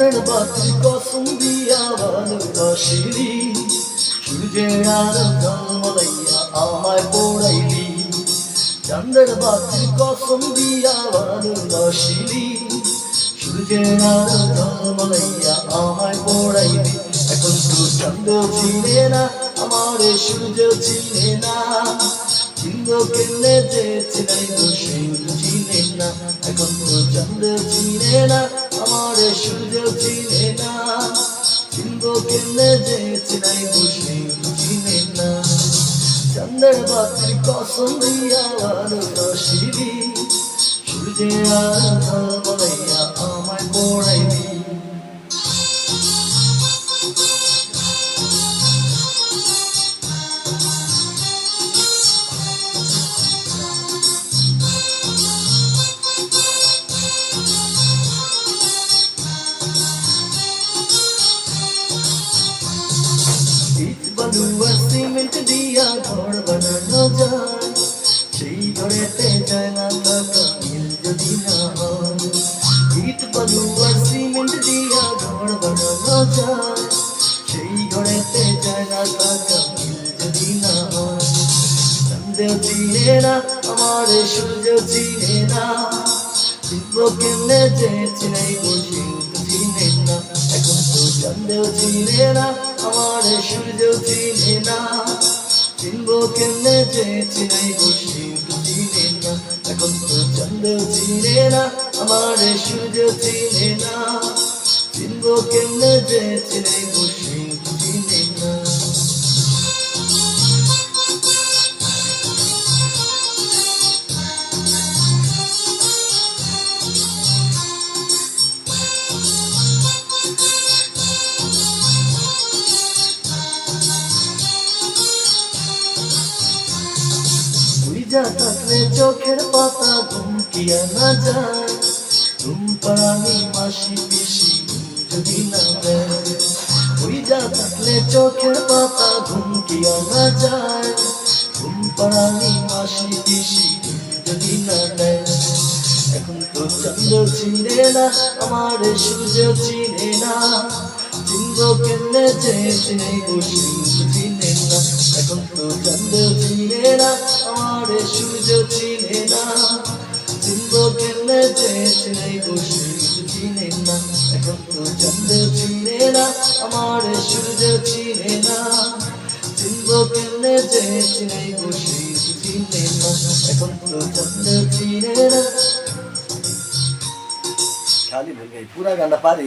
চাঁদের বাতির কসম দিয়া ভালোবাসিলি, সূর্যের আলো ঝলমলাইয়া আমায় পোড়াইলি। চাঁদের বাতির কসম দিয়া ভালোবাসিলি, সূর্যের আলো ঝলমলাইয়া আমায় পোড়াইলি। এখন তো চাঁদ চিনে না আমার সূর্য চিনে না, চিনব কেমনে যে চিনাই বসে চিনে না। এখন তো চাঁদ চিনে না আমার সূর্য চিনে না, চিনব কেমনে যে চিনাই বসে চিনে না। চাঁদের বাতির কসম দিয়া ভালোবাসিলি, সূর্যের আলো ঝলমলাইয়া আমায় পোড়াইলি। ইট বালু আর সিমেন্ট দিয়া ঘর বানানো যায়, সেই ঘরেতে যায় না থাকা মিল যদি না হয়। ইট বালু আর সিমেন্ট দিয়া ঘর বানানো যায়, সেই ঘরেতে যায় না থাকা মিল যদি না হয়। চাঁদ চিনে না আমার সূর্য চিনে না, চিনব কেমনে যে চিনাই বসে চিনে না। এখন তো চাঁদ চিনে না আমার সূর্য চিনে না, চিনব কেমনে যে চিনাই বসে চিনে না। এখন তো চাঁদ চিনে না আমার সূর্য চিনে না, চিনব কেমনে যে চিনাই বসে চিনে না। বুইঝা থাকলে চোখের পাতা ঘুম কি আনা যায়, ঘুম পাড়ানি মাসি পিসি যদি না দেয়। বুইঝা থাকলে চোখের পাতা ঘুম কি আনা যায়, ঘুম পাড়ানি মাসি পিসি যদি না দেয়। এখন তো চাঁদ চিনে না আমার সূর্য চিনে না, চিনব কেমনে যে চিনাই বসে চিনে না। এখন তো চাঁদ চিনে না আমার সূর্য চিনে না, চিনব কেমনে যে চিনাই বসে চিনে না। এখন তো চাঁদ চিনে না আমার সূর্য চিনে না, চিনব কেমনে যে চিনাই বসে চিনে না। এখন তো চাঁদ চিনে না। খালি বলবে পুরা গানটা পারি